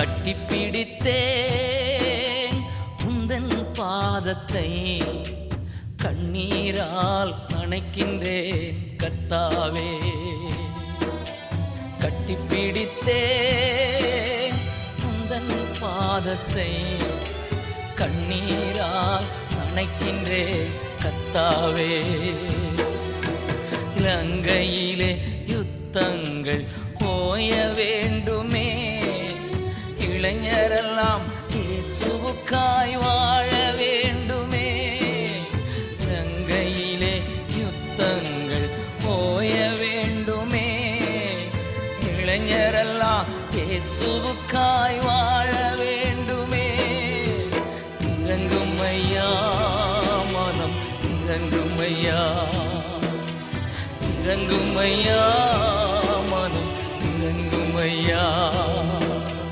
கட்டிப்பிடித்தேன் உந்தன் பாதத்தை, கண்ணீரால் நனைக்கின்றேன் கர்த்தாவே. கட்டிப்பிடித்தேன் உந்தன் பாதத்தை, கண்ணீரால் நனைக்கின்றேன் கர்த்தாவே. இலங்கையிலே யுத்தங்கள் ஓய வேண்டுமே, இளைஞரெல்லாம் இயேசுவுக்காய் வாழ வேண்டுமே. இலங்கையிலே யுத்தங்கள் ஓய வேண்டுமே, இளைஞரெல்லாம் இயேசுவுக்காய் வாழ வேண்டுமே. இறங்கும் ஐயா மனம், இறங்கும் ஐயா, இறங்கும் ஐயா